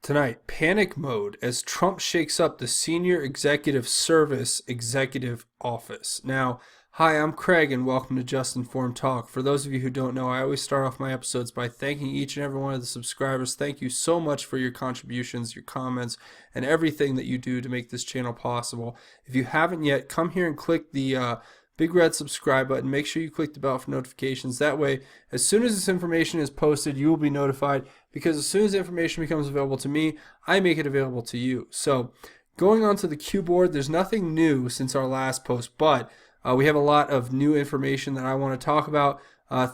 Tonight, panic mode as Trump shakes up the Senior Executive Service Executive Office. Now, hi, I'm Craig, and welcome to Just Informed Talk. For those of you who don't know, I always start off my episodes by thanking each and every one of the subscribers. Thank you so much for your contributions, your comments, and everything that you do to make this channel possible. If you haven't yet, come here and click the big red subscribe button. Make sure you click the bell for notifications. That way, as soon as this information is posted, you will be notified, because as soon as information becomes available to me, I make it available to you. So going on to the Q board, there's nothing new since our last post, but we have a lot of new information that I want to talk about,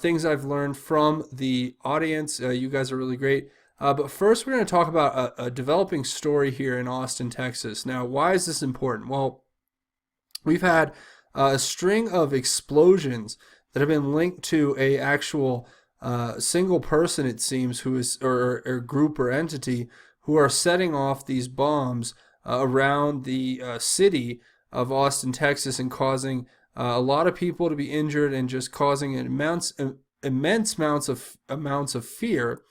things I've learned from the audience. You guys are really great. But first, we're going to talk about a developing story here in Austin, Texas. Now, why is this important? Well, we've had a string of explosions that have been linked to a actual single person, it seems, who is or group or entity who are setting off these bombs around the city of Austin, Texas, and causing a lot of people to be injured and just causing immense amounts of fear.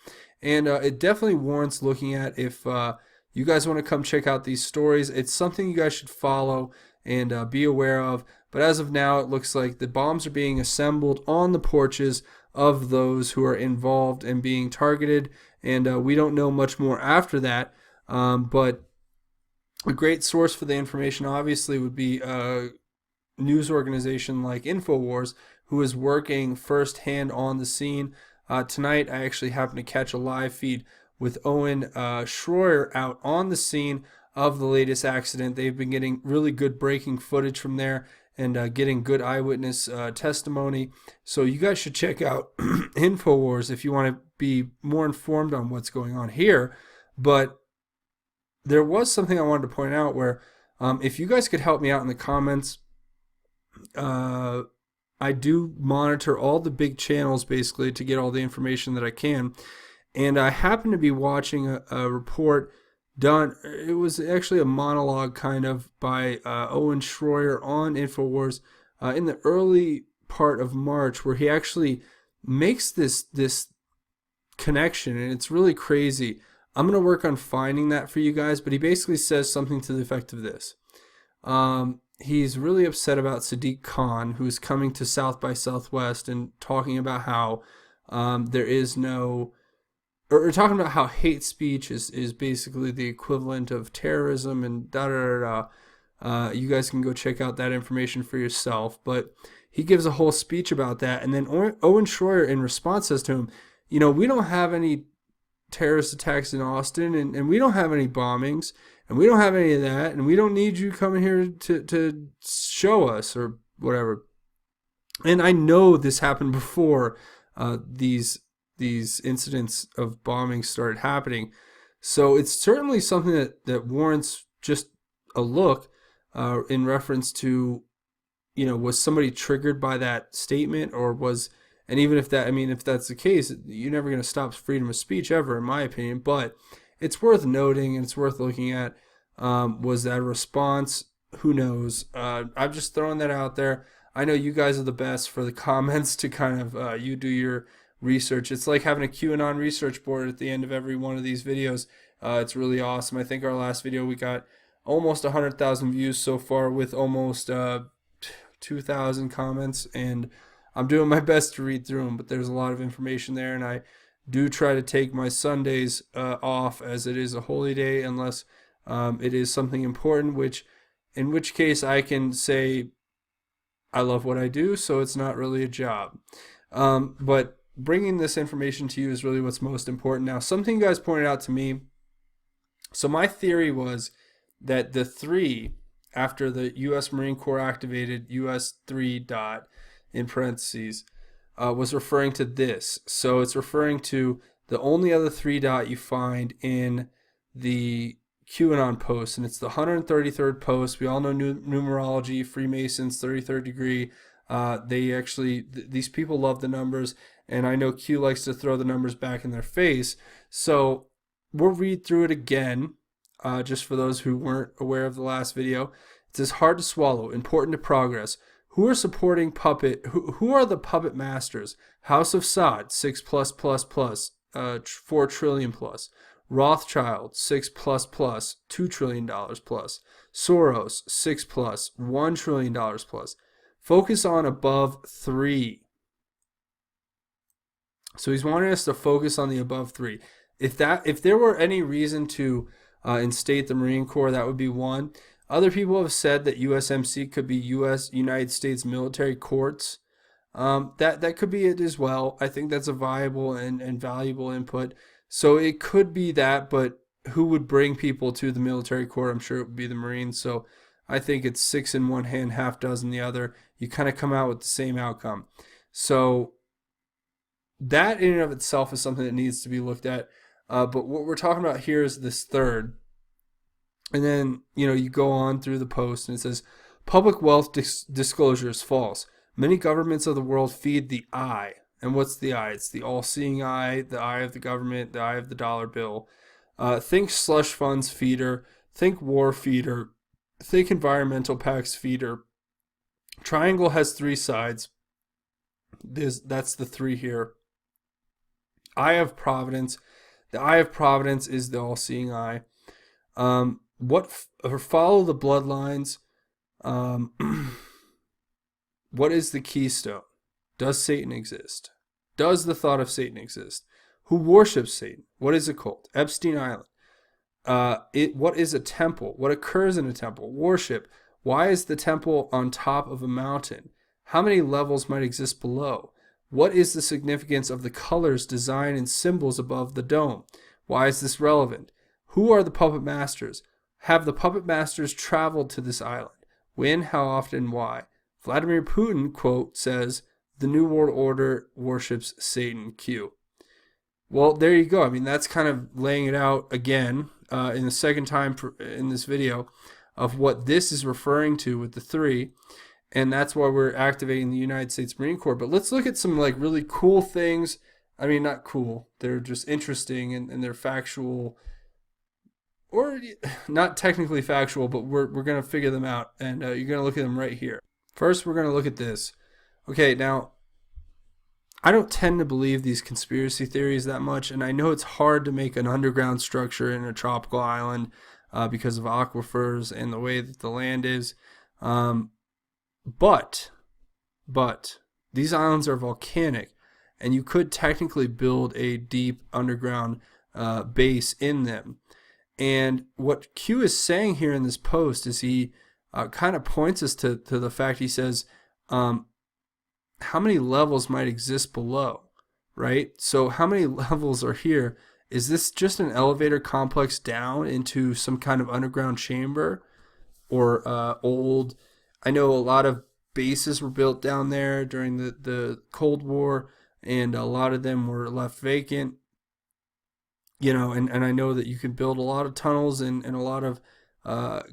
And it definitely warrants looking at. If you guys want to come check out these stories, it's something you guys should follow and be aware of. But as of now, it looks like the bombs are being assembled on the porches of those who are involved and being targeted. And we don't know much more after that. But a great source for the information, obviously, would be a news organization like InfoWars, who is working firsthand on the scene. Tonight, I actually happened to catch a live feed with Owen Schroyer out on the scene of the latest accident. They've been getting really good breaking footage from there and getting good eyewitness testimony. So you guys should check out InfoWars if you want to be more informed on what's going on here. But there was something I wanted to point out where if you guys could help me out in the comments, I do monitor all the big channels basically to get all the information that I can. And I happened to be watching a report done. It was actually a monologue kind of by Owen Schroyer on InfoWars in the early part of March, where he actually makes this connection, and it's really crazy. I'm going to work on finding that for you guys, but he basically says something to the effect of this. He's really upset about Sadiq Khan, who's coming to South by Southwest and talking about how there is no... Or talking about how hate speech is basically the equivalent of terrorism and da-da-da-da. You guys can go check out that information for yourself. But he gives a whole speech about that. And then Owen Schroyer, in response, says to him, we don't have any terrorist attacks in Austin, and we don't have any bombings, and we don't have any of that, and we don't need you coming here to show us or whatever. And I know this happened before these incidents of bombing started happening. So it's certainly something that warrants just a look in reference to, was somebody triggered by that statement, or was, and even if that's the case, you're never going to stop freedom of speech ever, in my opinion, but it's worth noting and it's worth looking at. Was that a response? Who knows? I'm just throwing that out there. I know you guys are the best for the comments to kind of, you do your research. It's like having a QAnon research board at the end of every one of these videos. It's really awesome. I think our last video we got almost 100,000 views so far with almost 2,000 comments, and I'm doing my best to read through them, but there's a lot of information there, and I do try to take my Sundays off, as it is a holy day, unless it is something important, in which case I can say I love what I do, so it's not really a job. But bringing this information to you is really what's most important. Now, something you guys pointed out to me. So my theory was that the 3, after the U.S. Marine Corps activated US 3 dot in parentheses, was referring to this. So it's referring to the only other 3 dot you find in the QAnon post, and it's the 133rd post. We all know numerology, Freemasons, 33rd degree. They actually, these people love the numbers, and I know Q likes to throw the numbers back in their face. So we'll read through it again, just for those who weren't aware of the last video. It says, hard to swallow, important to progress. Who are supporting puppet? Who are the puppet masters? House of Sod, 6+++, 4 trillion plus. Rothschild, 6 plus plus, $2 trillion plus. Soros, 6 plus, $1 trillion plus. Focus on above 3. So he's wanting us to focus on the above 3. If there were any reason to instate the Marine Corps, that would be one. Other people have said that USMC could be United States military courts. That could be it as well. I think that's a viable and valuable input. So it could be that, but who would bring people to the military court? I'm sure it would be the Marines. So I think it's 6 in one hand, half dozen the other. You kind of come out with the same outcome. So that in and of itself is something that needs to be looked at. But what we're talking about here is this third. And then, you go on through the post and it says, public wealth disclosure is false. Many governments of the world feed the eye. And what's the eye? It's the all-seeing eye, the eye of the government, the eye of the dollar bill. Think slush funds feeder. Think war feeder. Think environmental pacts feeder. Triangle has 3 sides. That's the 3 here. Eye of Providence. The eye of Providence is the all-seeing eye. Follow the bloodlines. What is the keystone? Does Satan exist? Does the thought of Satan exist? Who worships Satan? What is a cult? Epstein Island. What is a temple? What occurs in a temple? Worship. Why is the temple on top of a mountain? How many levels might exist below? What is the significance of the colors, design, and symbols above the dome? Why is this relevant? Who are the puppet masters? Have the puppet masters traveled to this island? When, how often, why? Vladimir Putin, quote, says, the New World Order worships Satan, Q. Well, there you go. I mean, that's kind of laying it out again in the second time in this video of what this is referring to with the 3. And that's why we're activating the United States Marine Corps. But let's look at some really cool things. I mean, not cool. They're just interesting and they're factual. Or not technically factual, but we're going to figure them out. And you're going to look at them right here. First, we're going to look at this. Okay, now, I don't tend to believe these conspiracy theories that much, and I know it's hard to make an underground structure in a tropical island because of aquifers and the way that the land is. But these islands are volcanic, and you could technically build a deep underground base in them. And what Q is saying here in this post is he kind of points us to the fact, he says, how many levels might exist below, right? So how many levels are here? Is this just an elevator complex down into some kind of underground chamber or old? I know a lot of bases were built down there during the Cold War, and a lot of them were left vacant. And I know that you can build a lot of tunnels and a lot of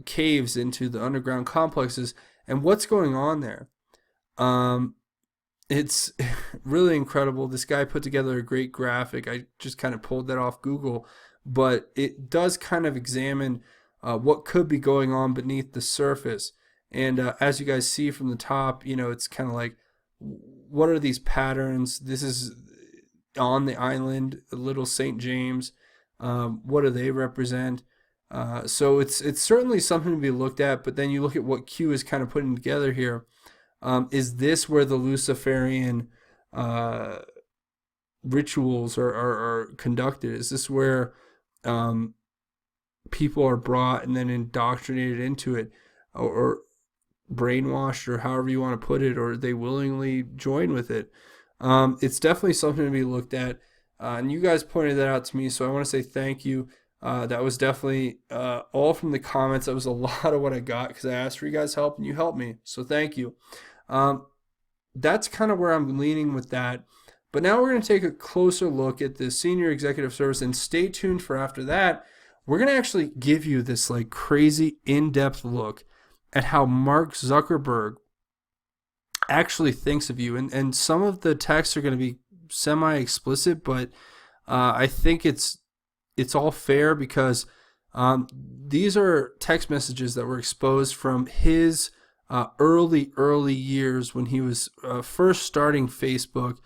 caves into the underground complexes. And what's going on there? It's really incredible. This guy put together a great graphic. I just kind of pulled that off Google, but it does kind of examine what could be going on beneath the surface. And as you guys see from the top, it's kind of like, what are these patterns? This is on the island, Little St. James. What do they represent? So it's certainly something to be looked at, but then you look at what Q is kind of putting together here. Is this where the Luciferian rituals are conducted? Is this where people are brought and then indoctrinated into it, or brainwashed, or however you want to put it, or they willingly join with it? It's definitely something to be looked at. And you guys pointed that out to me, so I want to say thank you. That was definitely all from the comments. That was a lot of what I got because I asked for you guys' help and you helped me. So thank you. That's kind of where I'm leaning with that. But now we're going to take a closer look at the Senior Executive Service, and stay tuned for after that. We're going to actually give you this crazy in-depth look at how Mark Zuckerberg actually thinks of you. And some of the texts are going to be semi-explicit, but I think it's all fair because these are text messages that were exposed from his early years when he was first starting Facebook,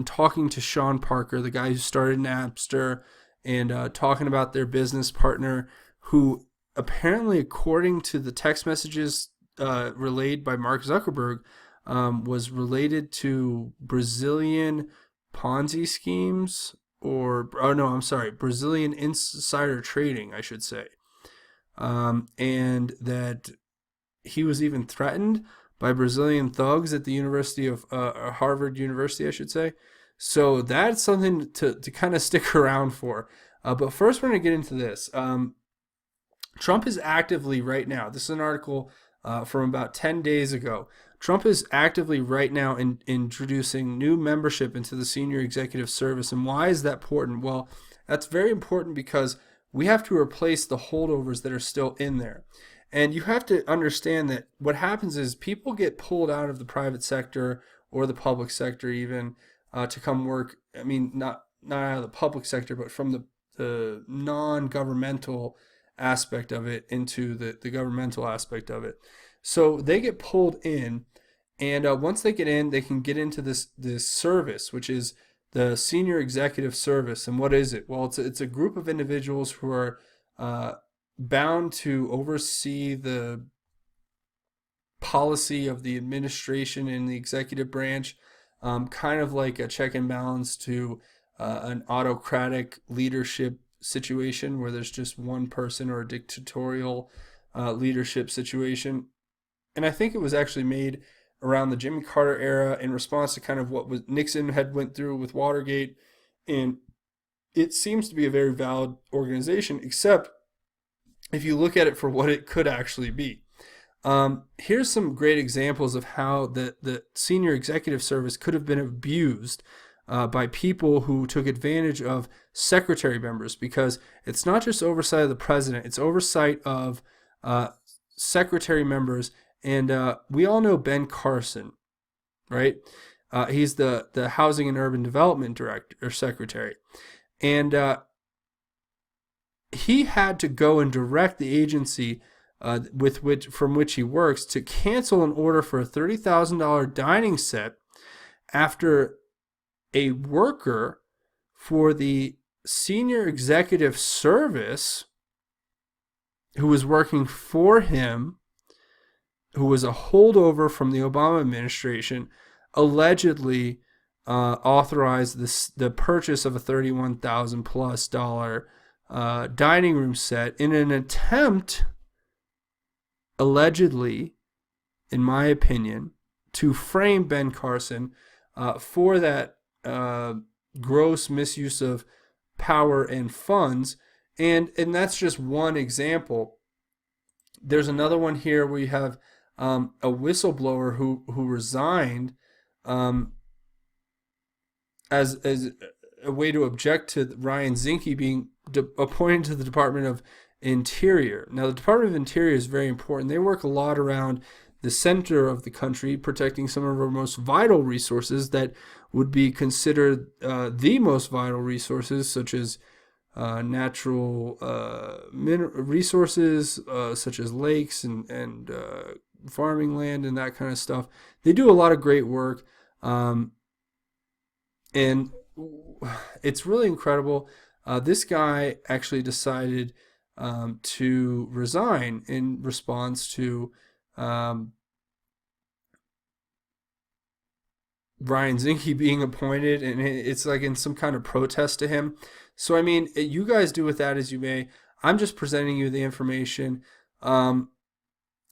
talking to Sean Parker, the guy who started Napster, and talking about their business partner, who apparently, according to the text messages relayed by Mark Zuckerberg, was related to Brazilian Ponzi schemes, or oh no, I'm sorry, Brazilian insider trading, I should say, and that he was even threatened by Brazilian thugs at the University of Harvard University, I should say. So that's something to kind of stick around for. But first, we're going to get into this. Trump is actively right now, this is an article from about 10 days ago. Trump is actively right now introducing new membership into the senior executive service. And why is that important? Well, that's very important because we have to replace the holdovers that are still in there. And you have to understand that what happens is people get pulled out of the private sector or the public sector even to come work. I mean, not out of the public sector, but from the non-governmental aspect of it into the governmental aspect of it. So they get pulled in, and once they get in, they can get into this service, which is the senior executive service. And what is it? Well, it's a group of individuals who are bound to oversee the policy of the administration in the executive branch, kind of like a check and balance to an autocratic leadership situation where there's just one person, or a dictatorial leadership situation. And I think it was actually made around the Jimmy Carter era in response to kind of what was Nixon had went through with Watergate. And it seems to be a very valid organization, except if you look at it for what it could actually be. Here's some great examples of how the senior executive service could have been abused by people who took advantage of secretary members, because it's not just oversight of the president, it's oversight of secretary members. And we all know Ben Carson, right? He's the Housing and Urban Development Director or Secretary. And he had to go and direct the agency from which he works to cancel an order for a $30,000 dining set after a worker for the senior executive service who was working for him, who was a holdover from the Obama administration, allegedly authorized the purchase of a $31,000 plus dining room set in an attempt, allegedly, in my opinion, to frame Ben Carson for that gross misuse of power and funds. And that's just one example. There's another one here where you have a whistleblower who resigned as a way to object to Ryan Zinke being appointed to the Department of Interior. Now, the Department of Interior is very important. They work a lot around the center of the country, protecting some of our most vital resources that would be considered the most vital resources, such as natural resources, such as lakes and farming land and that kind of stuff. They do a lot of great work, and it's really incredible. This guy actually decided to resign in response to Ryan Zinke being appointed, and it's like in some kind of protest to him. So, I mean, you guys do with that as you may. I'm just presenting you the information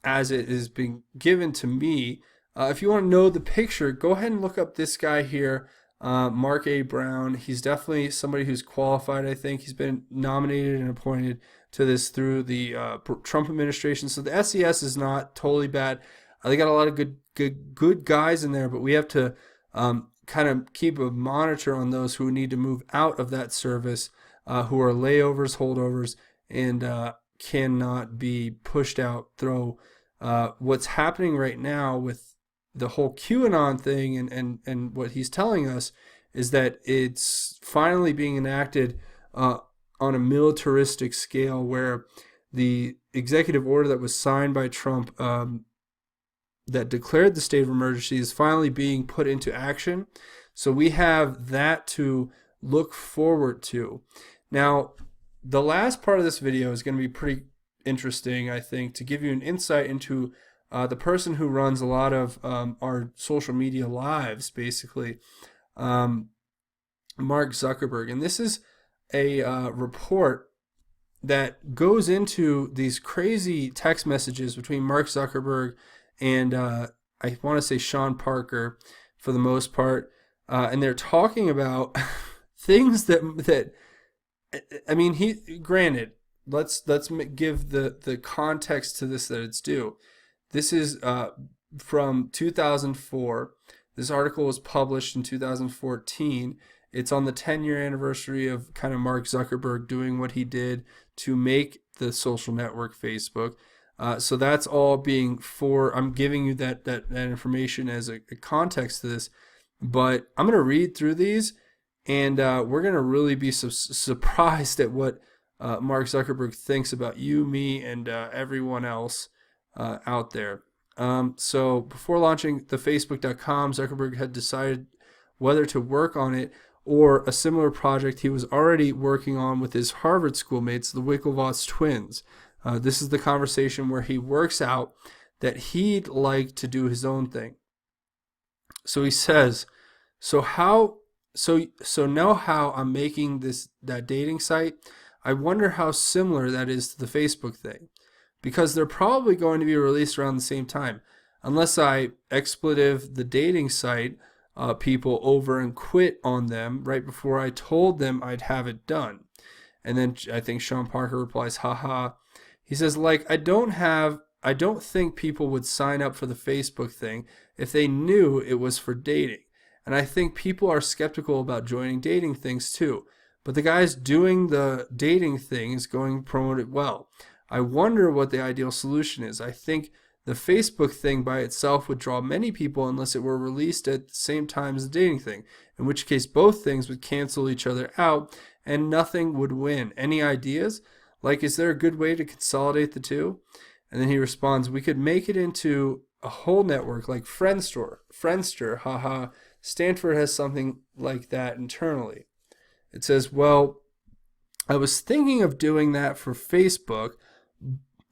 as it is being given to me. If you want to know the picture, go ahead and look up this guy here, Mark A. Brown. He's definitely somebody who's qualified, I think. He's been nominated and appointed to this through the Trump administration. So the SES is not totally bad. They got a lot of good guys in there, but we have to kind of keep a monitor on those who need to move out of that service, who are layovers, holdovers, and cannot be pushed out. What's happening right now with the whole QAnon thing and what he's telling us is that it's finally being enacted on a militaristic scale, where the executive order that was signed by Trump that declared the state of emergency is finally being put into action. So we have that to look forward to. Now, the last part of this video is going to be pretty interesting, I think, to give you an insight into the person who runs a lot of our social media lives, basically, um, Mark Zuckerberg. And this is a report that goes into these crazy text messages between Mark Zuckerberg and I want to say Sean Parker for the most part. And they're talking about things that I mean, he granted, let's give the context to this that it's due. This is from 2004. This article was published in 2014. It's on the 10-year anniversary of kind of Mark Zuckerberg doing what he did to make the social network Facebook. So that's all being for. I'm giving you that information as a context to this, but I'm going to read through these, and we're going to really be surprised at what Mark Zuckerberg thinks about you, me, and everyone else out there. So before launching the Facebook.com, Zuckerberg had decided whether to work on it or a similar project he was already working on with his Harvard schoolmates, the Winklevoss twins. This is the conversation where he works out that he'd like to do his own thing. So he says, so know how I'm making that dating site? I wonder how similar that is to the Facebook thing, because they're probably going to be released around the same time, unless I expletive the dating site people over and quit on them right before I told them I'd have it done. And then I think Sean Parker replies, haha. He says, I don't think people would sign up for the Facebook thing if they knew it was for dating. And I think people are skeptical about joining dating things too. But the guys doing the dating thing is going to promote it well. I wonder what the ideal solution is. I think the Facebook thing by itself would draw many people unless it were released at the same time as the dating thing, in which case both things would cancel each other out and nothing would win. Any ideas? Is there a good way to consolidate the two? And then he responds, we could make it into a whole network like Friendster, haha. Stanford has something like that internally. It says, well, I was thinking of doing that for Facebook.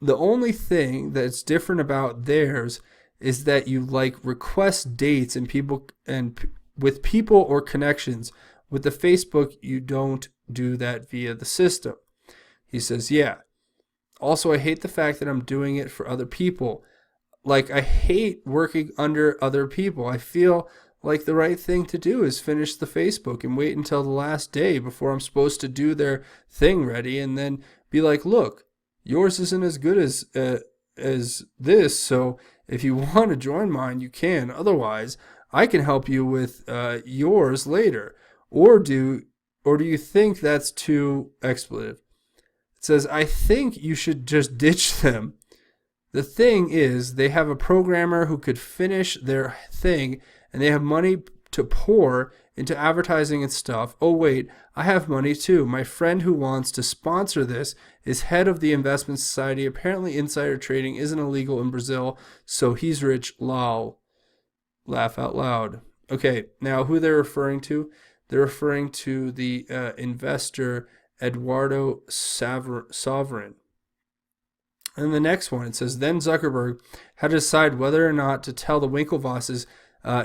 The only thing that's different about theirs is that you request dates and with people or connections. With the Facebook, you don't do that via the system. He says, yeah. Also, I hate the fact that I'm doing it for other people. I hate working under other people. I feel like the right thing to do is finish the Facebook and wait until the last day before I'm supposed to do their thing ready and then be like, look, yours isn't as good as this, so if you want to join mine, you can. Otherwise, I can help you with yours later. Or do you think that's too expletive? It says, I think you should just ditch them. The thing is, they have a programmer who could finish their thing, and they have money to pour into advertising and stuff. Oh, wait, I have money too. My friend who wants to sponsor this is head of the investment society. Apparently, insider trading isn't illegal in Brazil, so he's rich. Lol. Laugh out loud. Okay, now who they're referring to? They're referring to the investor Eduardo Sovereign. And the next one, it says, then Zuckerberg had to decide whether or not to tell the Winklevosses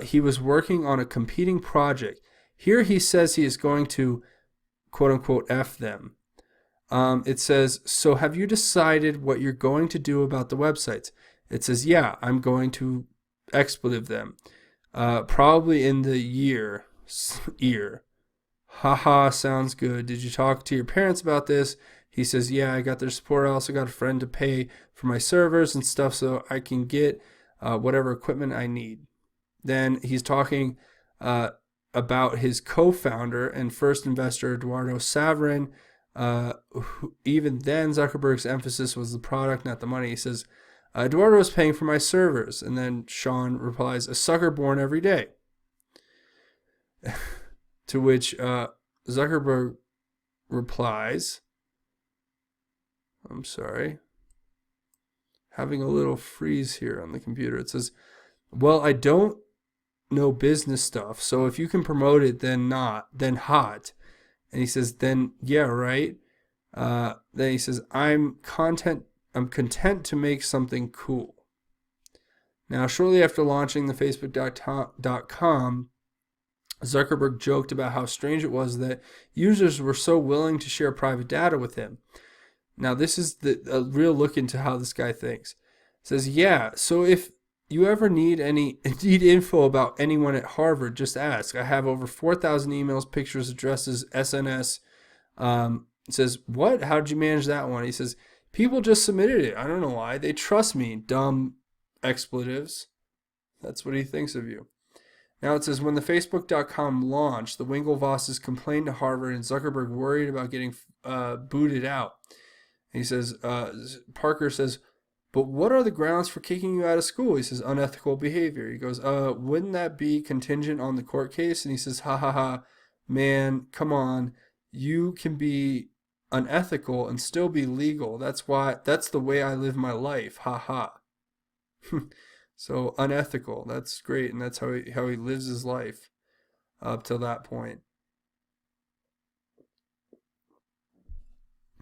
he was working on a competing project. Here he says he is going to, quote unquote, F them. It says, so have you decided what you're going to do about the websites? It says, yeah, I'm going to expletive them. Probably in the ear. Haha, sounds good. Did you talk to your parents about this? He says, yeah, I got their support. I also got a friend to pay for my servers and stuff so I can get whatever equipment I need. Then he's talking about his co-founder and first investor, Eduardo Saverin. Even then, Zuckerberg's emphasis was the product, not the money. He says, Eduardo is paying for my servers. And then Sean replies, a sucker born every day. To which Zuckerberg replies, I'm sorry, having a little freeze here on the computer. It says, well, I don't know business stuff, so if you can promote it, then hot. And he says, then yeah, right. Then he says, I'm content to make something cool. Now, shortly after launching the Facebook.com, Zuckerberg joked about how strange it was that users were so willing to share private data with him. Now, this is a real look into how this guy thinks. It says, yeah, so if you ever need info about anyone at Harvard, just ask. I have over 4,000 emails, pictures, addresses, SNS. It says, what? How did you manage that one? He says, people just submitted it. I don't know why. They trust me. Dumb expletives. That's what he thinks of you. Now it says, when the Facebook.com launched, the Winklevosses complained to Harvard and Zuckerberg worried about getting booted out. And he says, Parker says, but what are the grounds for kicking you out of school? He says, unethical behavior. He goes, wouldn't that be contingent on the court case? And he says, ha ha ha, man, come on. You can be unethical and still be legal. That's the way I live my life. Ha ha. So unethical. That's great. And that's how he lives his life up till that point.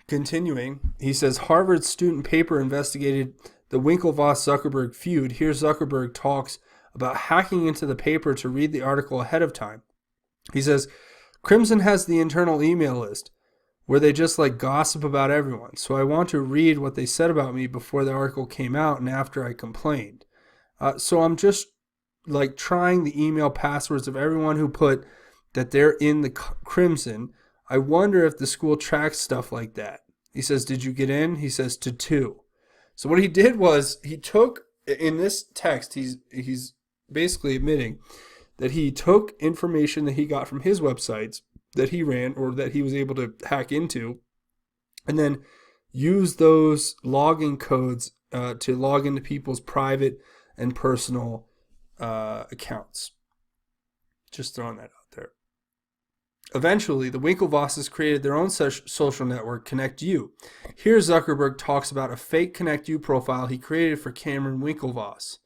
Continuing, he says, Harvard student paper investigated the Winklevoss-Zuckerberg feud. Here Zuckerberg talks about hacking into the paper to read the article ahead of time. He says, Crimson has the internal email list where they just gossip about everyone. So I want to read what they said about me before the article came out and after I complained. So I'm just trying the email passwords of everyone who put that they're in the Crimson. I wonder if the school tracks stuff like that. He says, did you get in? He says, to 2. So what he did was he took, in this text, he's basically admitting that he took information that he got from his websites that he ran or that he was able to hack into and then used those login codes to log into people's private and personal accounts. Just throwing that out there. Eventually, the Winklevosses created their own social network, ConnectU. Here, Zuckerberg talks about a fake ConnectU profile he created for Cameron Winklevoss.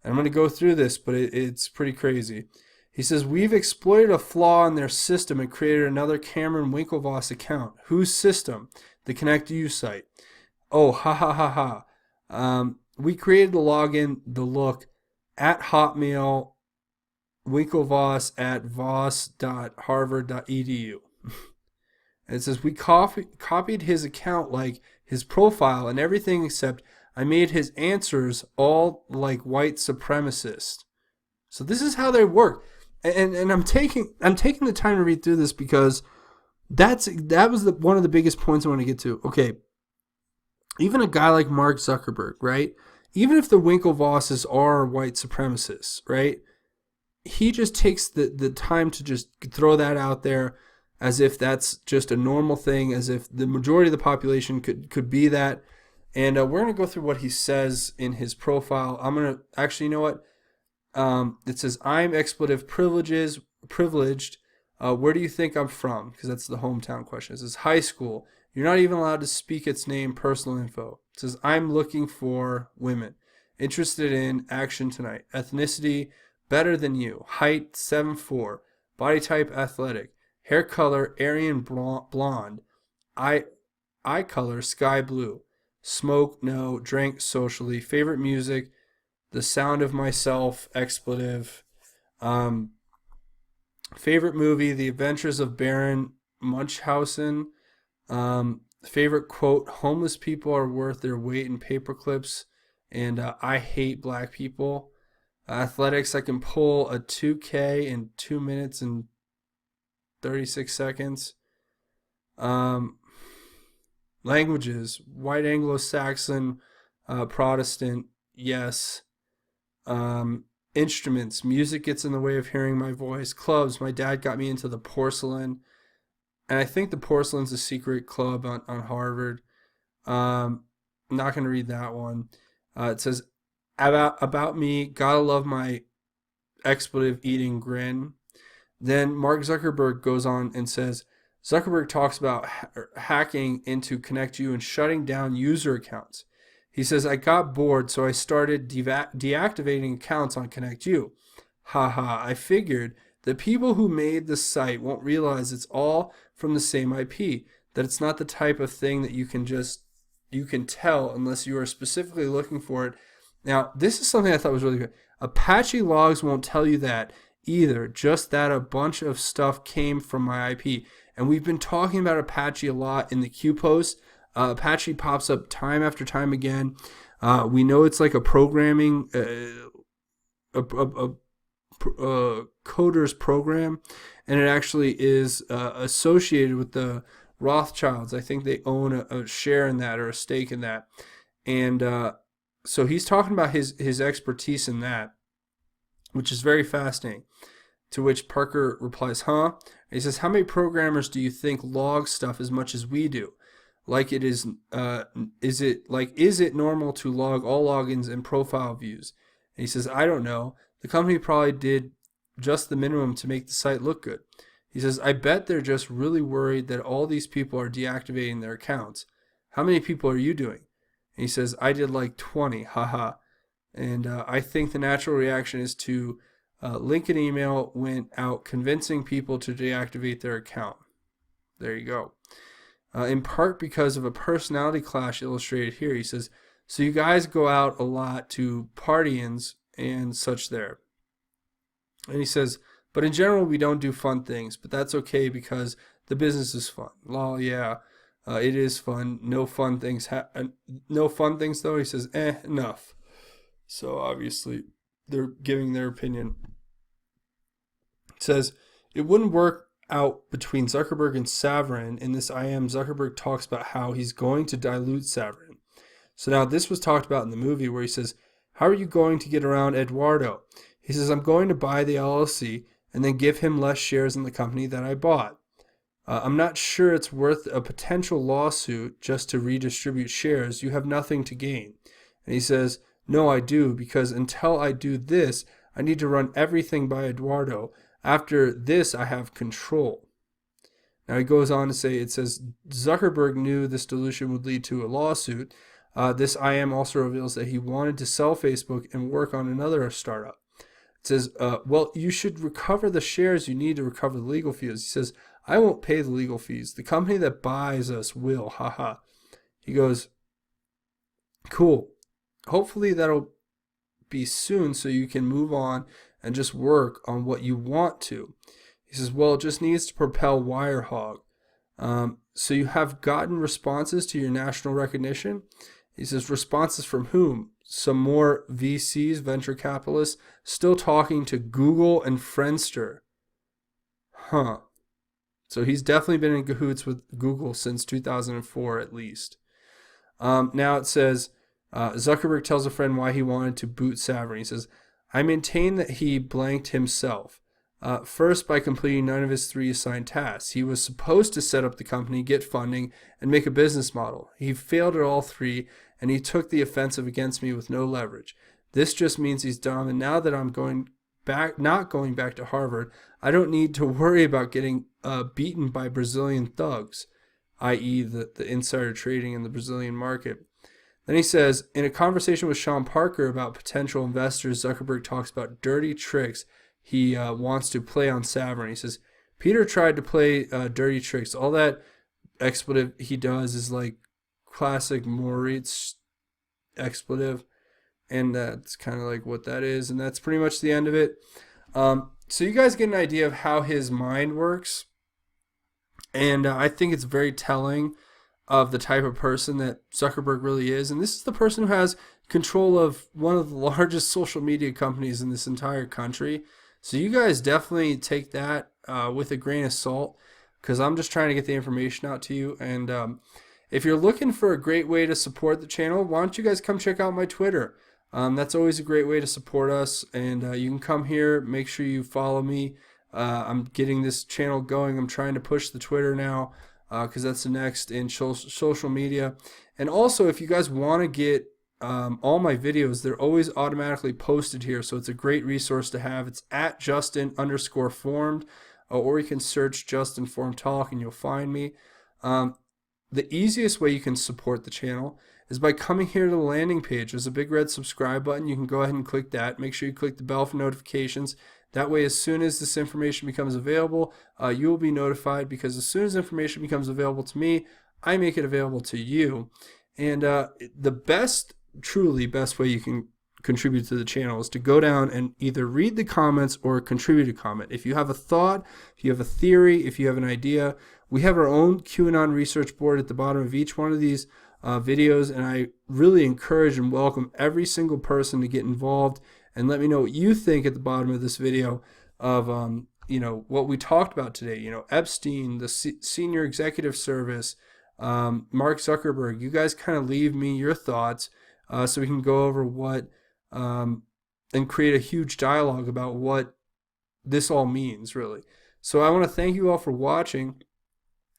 And I'm going to go through this, but it's pretty crazy. He says, we've exploited a flaw in their system and created another Cameron Winklevoss account. Whose system? The ConnectU site. Oh, ha ha ha ha. We created the login, the look, at Hotmail, Winklevoss at voss.harvard.edu. And it says, we copied his account his profile and everything except I made his answers all like white supremacist. So this is how they work. And I'm taking the time to read through this because that was one of the biggest points I want to get to. Okay, even a guy like Mark Zuckerberg, right? Even if the Winklevosses are white supremacists, right? He just takes the time to just throw that out there as if that's just a normal thing, as if the majority of the population could be that. And we're going to go through what he says in his profile. I'm going to, actually, you know what? It says, I'm expletive privileged. Where do you think I'm from? Because that's the hometown question. It says, high school. You're not even allowed to speak its name, personal info. It says, I'm looking for women. Interested in action tonight. Ethnicity, better than you. Height, 7'4". Body type, athletic. Hair color, Aryan blonde. Eye color, sky blue. Smoke, no. Drink, socially. Favorite music, The Sound of Myself, expletive. Favorite movie, The Adventures of Baron Munchausen. Favorite quote, homeless people are worth their weight in paper clips. And I hate black people. Athletics, I can pull a 2K in 2 minutes and 36 seconds. Languages, white Anglo-Saxon, Protestant, yes. Instruments, music gets in the way of hearing my voice. Clubs, my dad got me into the Porcelain. And I think the Porcelain's a secret club on Harvard. I'm not going to read that one. It says, about me, gotta love my expletive eating grin. Then Mark Zuckerberg goes on and says, Zuckerberg talks about hacking into ConnectU and shutting down user accounts. He says, I got bored, so I started deactivating accounts on ConnectU. Haha, I figured The people who made the site won't realize it's all from the same IP, that it's not the type of thing that you can tell unless you are specifically looking for it. Now, this is something I thought was really good. Apache logs won't tell you that either, just that a bunch of stuff came from my IP. And we've been talking about Apache a lot in the Q post. Apache pops up time after time again. We know it's like a programming, coder's program, and it actually is associated with the Rothschilds. I think they own a share in that or a stake in that. And so he's talking about his expertise in that, which is very fascinating. To which Parker replies, huh? And he says, how many programmers do you think log stuff as much as we do? Like it is it normal to log all logins and profile views? And he says, I don't know. The company probably did just the minimum to make the site look good. He says, I bet they're just really worried that all these people are deactivating their accounts. How many people are you doing? And he says, I did like 20, haha. And I think the natural reaction is to link an email went out convincing people to deactivate their account. There you go. In part because of a personality clash illustrated here. He says, so you guys go out a lot to party-ins and such there. And he says, but in general, we don't do fun things, but that's okay because the business is fun. Lol, yeah, it is fun. No fun things though. He says, enough. So obviously, they're giving their opinion. It says, it wouldn't work out between Zuckerberg and Saverin. In this IM, Zuckerberg talks about how he's going to dilute Saverin. So now this was talked about in the movie where he says, how are you going to get around Eduardo? He says, I'm going to buy the LLC and then give him less shares in the company that I bought. I'm not sure it's worth a potential lawsuit just to redistribute shares. You have nothing to gain. And he says, no, I do, because until I do this, I need to run everything by Eduardo. After this, I have control. Now he goes on to say, it says, Zuckerberg knew this dilution would lead to a lawsuit. This IM also reveals that he wanted to sell Facebook and work on another startup. It says, well, you should recover the shares you need to recover the legal fees. He says, I won't pay the legal fees. The company that buys us will, haha. He goes, cool. Hopefully that'll be soon so you can move on and just work on what you want to. He says, well, it just needs to propel Wirehog. So you have gotten responses to your national recognition? He says, responses from whom? Some more VCs, venture capitalists, still talking to Google and Friendster. Huh. So he's definitely been in cahoots with Google since 2004 at least. Now it says, Zuckerberg tells a friend why he wanted to boot Saverin. He says, I maintain that he blanked himself. First, by completing none of his 3 assigned tasks. He was supposed to set up the company, get funding, and make a business model. He failed at all 3, and he took the offensive against me with no leverage. This just means he's dumb, and now that I'm not going back to Harvard, I don't need to worry about getting beaten by Brazilian thugs, i.e. the insider trading in the Brazilian market. Then he says, in a conversation with Sean Parker about potential investors, Zuckerberg talks about dirty tricks he wants to play on Saverin. He says, Peter tried to play dirty tricks. All that expletive he does is like classic Moritz expletive. And that's kind of like what that is. And that's pretty much the end of it. So you guys get an idea of how his mind works. And I think it's very telling of the type of person that Zuckerberg really is. And this is the person who has control of one of the largest social media companies in this entire country. So you guys definitely take that with a grain of salt, because I'm just trying to get the information out to you. And if you're looking for a great way to support the channel, why don't you guys come check out my Twitter? That's always a great way to support us. And you can come here, make sure you follow me. I'm getting this channel going. I'm trying to push the Twitter now, because that's the next in social media. And also, if you guys want to get all my videos, they're always automatically posted here, so it's a great resource to have. It's at Justin_formed, or you can search Justin Formed Talk and you'll find me. The easiest way you can support the channel is by coming here to the landing page. There's a big red subscribe button. You can go ahead and click that. Make sure you click the bell for notifications. That way, as soon as this information becomes available, you will be notified, because as soon as information becomes available to me, I make it available to you. And the truly best way you can contribute to the channel is to go down and either read the comments or contribute a comment. If you have a thought, if you have a theory, if you have an idea, we have our own QAnon research board at the bottom of each one of these videos, and I really encourage and welcome every single person to get involved and let me know what you think at the bottom of this video of what we talked about today. Epstein, the senior executive service, Mark Zuckerberg. You guys kind of leave me your thoughts so we can go over what and create a huge dialogue about what this all means, really. So I want to thank you all for watching.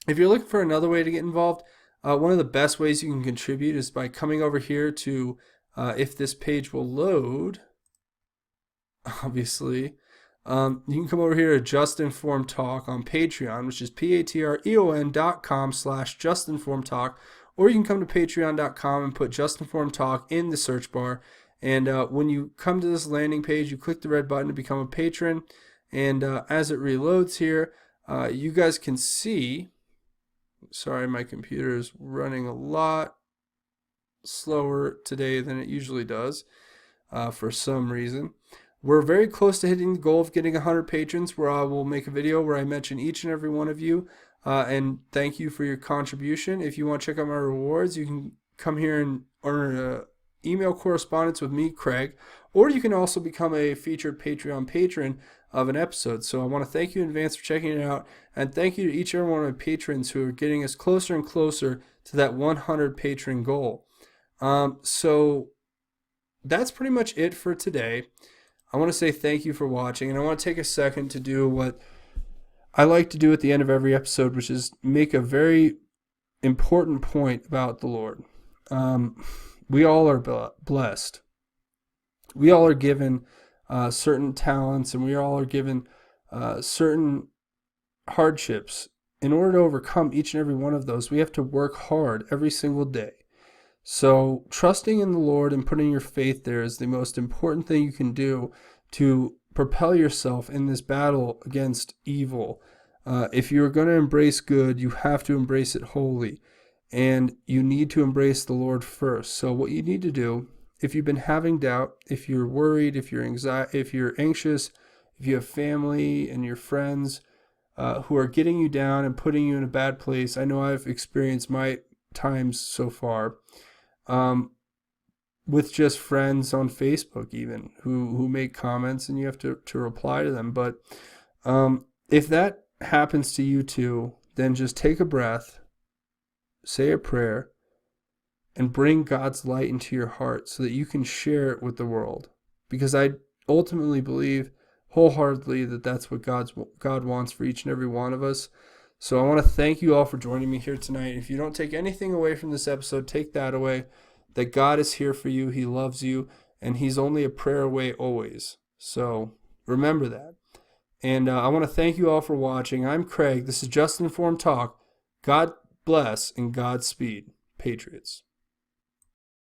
If you're looking for another way to get involved, one of the best ways you can contribute is by coming over here to, if this page will load, obviously, you can come over here to Just Informed Talk on Patreon, which is patreon.com/justinformedtalk, or you can come to patreon.com and put Just Informed Talk in the search bar. And when you come to this landing page, you click the red button to become a patron. And as it reloads here, you guys can see, sorry, my computer is running a lot slower today than it usually does for some reason. We're very close to hitting the goal of getting 100 patrons, where I will make a video where I mention each and every one of you and thank you for your contribution. If you want to check out my rewards, you can come here and earn an email correspondence with me, Craig, or you can also become a featured Patreon patron of an episode. So I want to thank you in advance for checking it out, and thank you to each and every one of my patrons who are getting us closer and closer to that 100 patron goal. So that's pretty much it for today. I want to say thank you for watching, and I want to take a second to do what I like to do at the end of every episode, which is make a very important point about the Lord. We all are blessed. We all are given certain talents, and we all are given certain hardships. In order to overcome each and every one of those, we have to work hard every single day. So trusting in the Lord and putting your faith there is the most important thing you can do to propel yourself in this battle against evil. If you're going to embrace good, you have to embrace it wholly. And you need to embrace the Lord first. So what you need to do, if you've been having doubt, if you're worried, if you're anxious, if you have family and your friends who are getting you down and putting you in a bad place, I know I've experienced my times so far, with just friends on Facebook even who make comments and you have to reply to them. But if that happens to you too, then just take a breath, say a prayer, and bring God's light into your heart so that you can share it with the world. Because I ultimately believe wholeheartedly that that's what God wants for each and every one of us. So I want to thank you all for joining me here tonight. If you don't take anything away from this episode, take that away, that God is here for you, He loves you, and He's only a prayer away always. So remember that. And I want to thank you all for watching. I'm Craig. This is Just Informed Talk. God bless and Godspeed, Patriots.